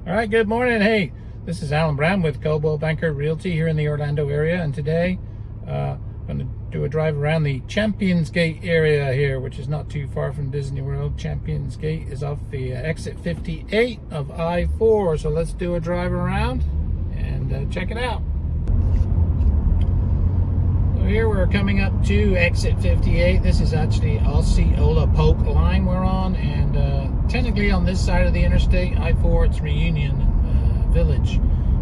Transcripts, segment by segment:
All right, good morning. Hey, this is Alan Brown with Coldwell Banker Realty here in the Orlando area, and today I'm going to do a drive around the ChampionsGate area here, which is not too far from Disney World. ChampionsGate is off the exit 58 of I-4, so let's do a drive around and check it out. So here we're coming up to exit 58. This is actually Osceola line we're on, and technically on this side of the interstate, I-4, it's Reunion Village.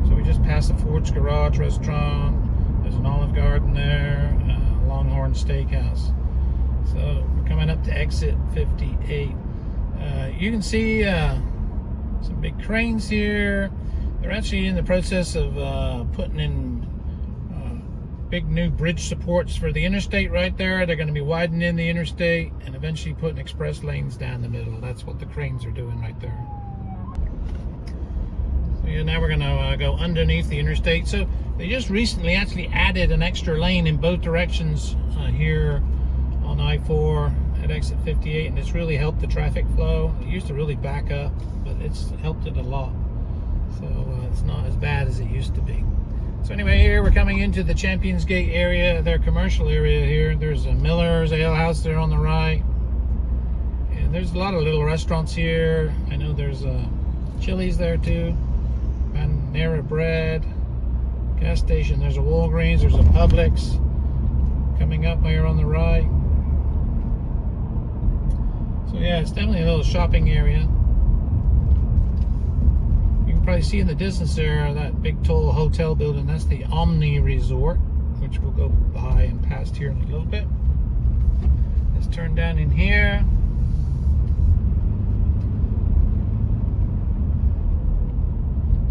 So we just passed the Ford's Garage restaurant. There's an Olive Garden there, Longhorn Steakhouse. So we're coming up to exit 58. You can see some big cranes here. They're actually in the process of putting in big new bridge supports for the interstate right there. They're going to be widening the interstate and eventually putting express lanes down the middle. That's what the cranes are doing right there. So yeah, now we're going to go underneath the interstate. So they just recently actually added an extra lane in both directions here on I-4 at exit 58, and it's really helped the traffic flow. It used to really back up, but it's helped it a lot. So it's not as bad as it used to be. So anyway, here we're coming into the ChampionsGate area, their commercial area here. There's a Miller's Ale House there on the right. And there's a lot of little restaurants here. I know there's a Chili's there too. Panera Bread. Gas station. There's a Walgreens. There's a Publix. Coming up here on the right. So yeah, it's definitely a little shopping area. Probably see in the distance there that big tall hotel building. That's the Omni Resort, which we'll go by and past here in a little bit. Let's turn down in here.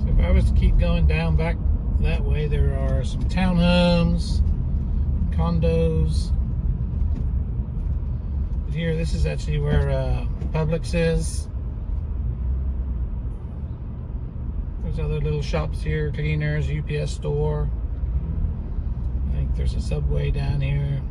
So if I was to keep going down back that way, there are some townhomes, condos. But here, this is actually where Publix is. There's other little shops here, cleaners, UPS store. I think there's a Subway down here.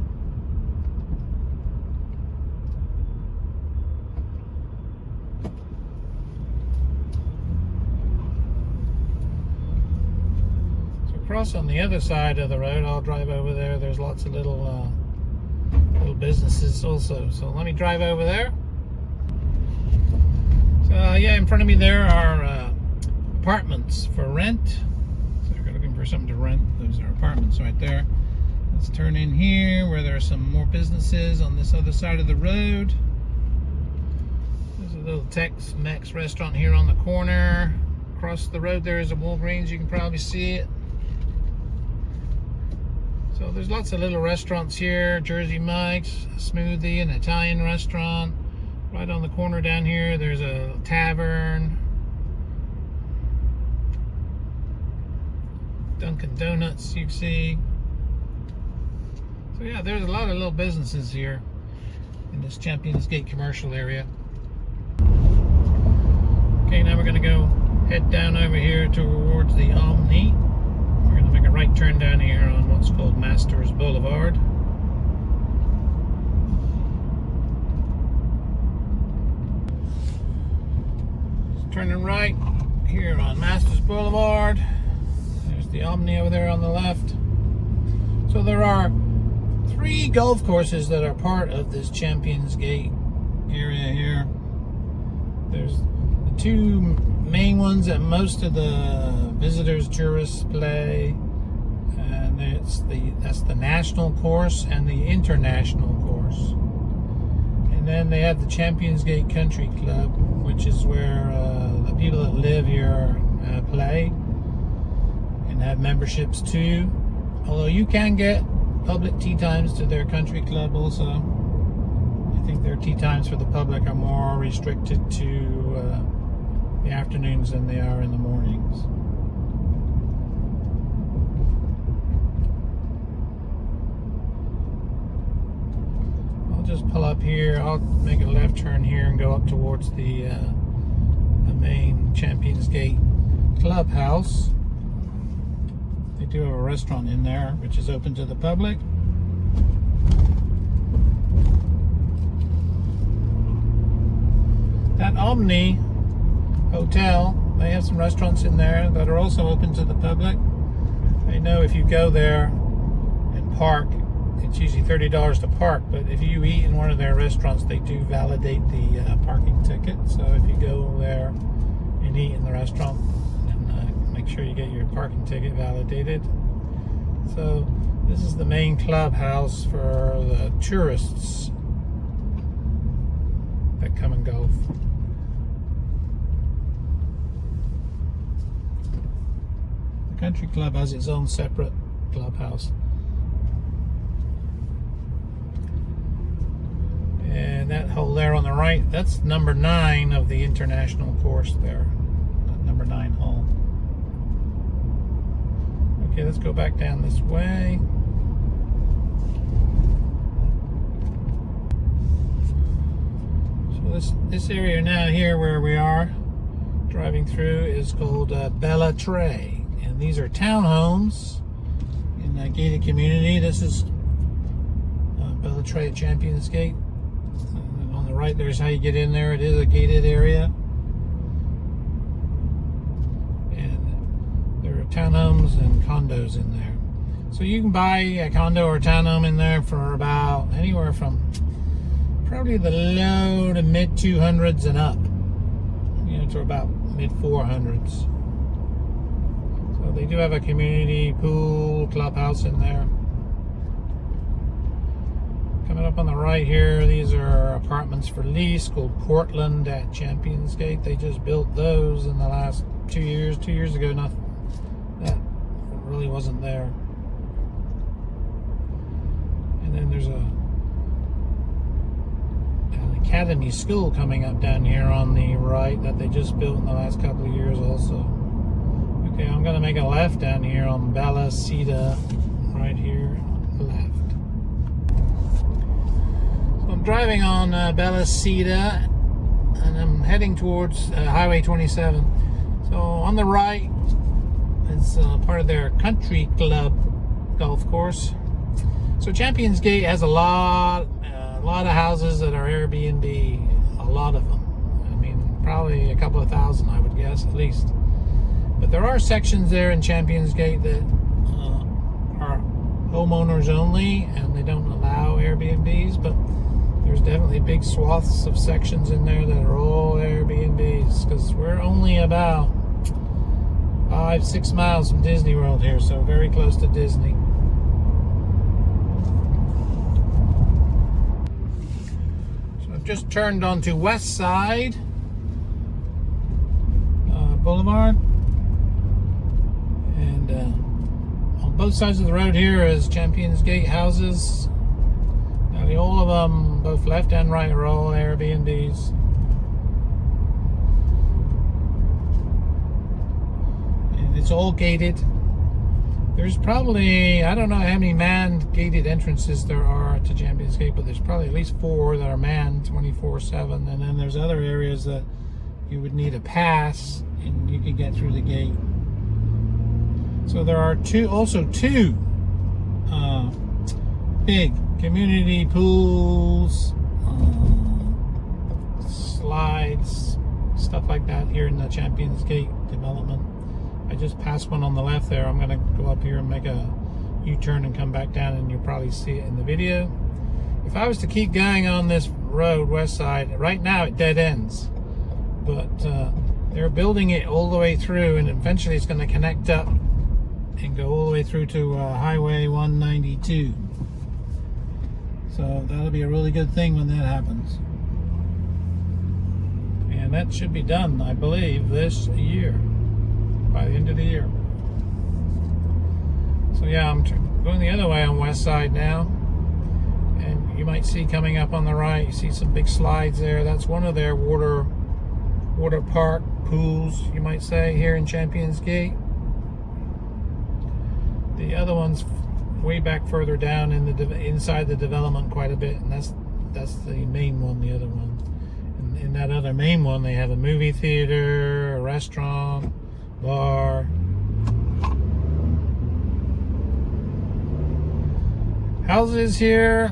So across on the other side of the road, I'll drive over there. There's lots of little businesses also. So let me drive over there. So yeah, in front of me there are apartments for rent. So if you're looking for something to rent, those are apartments right there. Let's turn in here where there are some more businesses on this other side of the road. There's a little Tex-Mex restaurant here on the corner. Across the road there is a Walgreens. You can probably see it. So there's lots of little restaurants here. Jersey Mike's, a smoothie, an Italian restaurant. Right on the corner down here there's a tavern. Dunkin' Donuts, you see. So yeah, there's a lot of little businesses here in this ChampionsGate commercial area. Okay, now we're going to go head down over here towards the Omni. We're going to make a right turn down here on what's called Masters Boulevard. Turning right here on Masters Boulevard. The Omni over there on the left. So there are 3 golf courses that are part of this ChampionsGate area here. There's the 2 main ones that most of the visitors, tourists play, and that's the national course and the international course. And then they have the ChampionsGate Country Club, which is where the people that live here play. Have memberships too, although you can get public tee times to their country club also. I think their tee times for the public are more restricted to the afternoons than they are in the mornings. I'll just pull up here. I'll make a left turn here and go up towards the main ChampionsGate clubhouse. They do have a restaurant in there, which is open to the public. That Omni Hotel they have some restaurants in there that are also open to the public. I know if you go there and park, it's usually $30 to park, but if you eat in one of their restaurants, they do validate the parking ticket. So if you go there and eat in the restaurant, then make sure you get your parking ticket validated. So this is the main clubhouse for the tourists that come and golf. The country club has its own separate clubhouse. And that hole there on the right, that's number 9 of the international course there. That number 9 hole. Okay, let's go back down this way. So this area now here where we are driving through is called Bella Tre. And these are townhomes in a gated community. This is Bella Tre at ChampionsGate. On the right, there's how you get in there. It is a gated area. And there are townhomes and condos in there. So you can buy a condo or a townhome in there for about anywhere from probably the low to mid 200s and up. You know, to about mid 400s. So they do have a community pool, clubhouse in there. Coming up on the right here, these are apartments for lease called Portland at ChampionsGate. They just built those in the last 2 years. 2 years ago, that really wasn't there. And then there's an academy school coming up down here on the right that they just built in the last couple of years also. Okay, I'm going to make a left down here on Bella Cita, right here, left. I'm driving on Bella Cita and I'm heading towards Highway 27. So on the right is part of their country club golf course. So ChampionsGate has a lot of houses that are Airbnb, a lot of them. I mean, probably a couple of thousand, I would guess, at least. But there are sections there in ChampionsGate that are homeowners only, and they don't allow Airbnbs, but there's definitely big swaths of sections in there that are all Airbnbs, because we're only about 5-6 miles from Disney World here, so very close to Disney. So I've just turned onto West Side Boulevard, and on both sides of the road here is ChampionsGate houses. All of them, both left and right, are all Airbnbs. And it's all gated. There's probably, I don't know how many manned gated entrances there are to ChampionsGate, but there's probably at least 4 that are manned 24/7. And then there's other areas that you would need a pass and you could get through the gate. So there are also two big community pools, slides, stuff like that here in the ChampionsGate development. I just passed one on the left there. I'm going to go up here and make a U-turn and come back down, and you'll probably see it in the video. If I was to keep going on this road, West Side, right now it dead ends. But they're building it all the way through, and eventually it's going to connect up and go all the way through to Highway 192. So that'll be a really good thing when that happens. And that should be done, I believe, this year, by the end of the year. So yeah, I'm going the other way on West Side now. And you might see coming up on the right, you see some big slides there. That's one of their water park pools, you might say, here in ChampionsGate. The other one's way back further down in the inside the development quite a bit, and that's the main one, the other one. And in that other main one, they have a movie theater, a restaurant, bar. Houses here,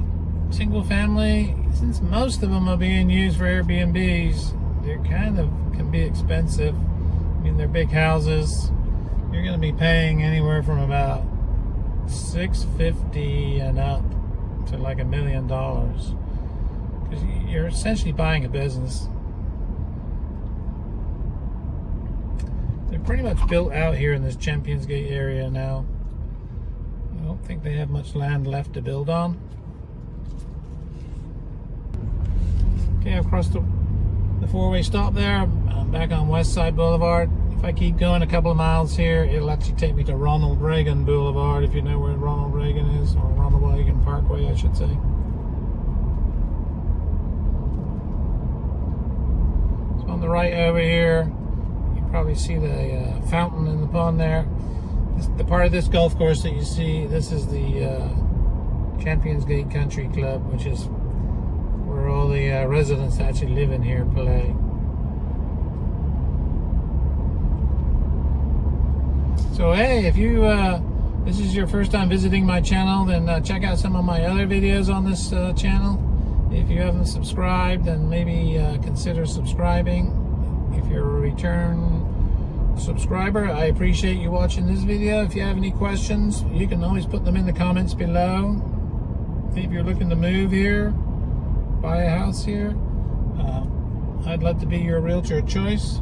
single family, since most of them are being used for Airbnbs, they're kind of can be expensive. I mean, they're big houses. You're going to be paying anywhere from about $650 and up to like $1 million, because you're essentially buying a business. They're pretty much built out here in this ChampionsGate area now. I don't think they have much land left to build on. Okay, I've crossed the four-way stop there. I'm back on West Side Boulevard. If I keep going a couple of miles here, it'll actually take me to Ronald Reagan Boulevard, if you know where Ronald Reagan is, or Ronald Reagan Parkway, I should say. So on the right over here, you probably see the fountain in the pond there. The part of this golf course that you see, this is the ChampionsGate Country Club, which is where all the residents that actually live in here play. So hey, if you this is your first time visiting my channel, then check out some of my other videos on this channel. If you haven't subscribed, then maybe consider subscribing. If you're a return subscriber, I appreciate you watching this video. If you have any questions, you can always put them in the comments below. If you're looking to move here, buy a house here, I'd love to be your realtor of choice.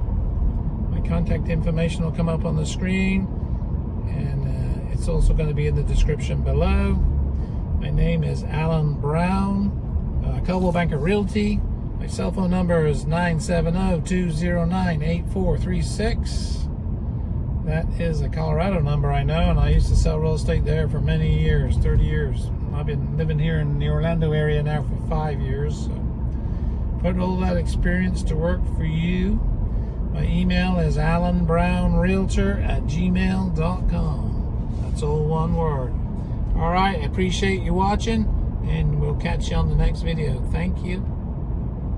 My contact information will come up on the screen, and it's also going to be in the description below. My name is Alan Brown, Coldwell Banker Realty. My cell phone number is 970-209-8436. That is a Colorado number, I know, and I used to sell real estate there for many years, 30 years. I've been living here in the Orlando area now for 5 years. So put all that experience to work for you. My email is AlanBrownRealtor@gmail.com. That's all one word. All right, I appreciate you watching, and we'll catch you on the next video. Thank you.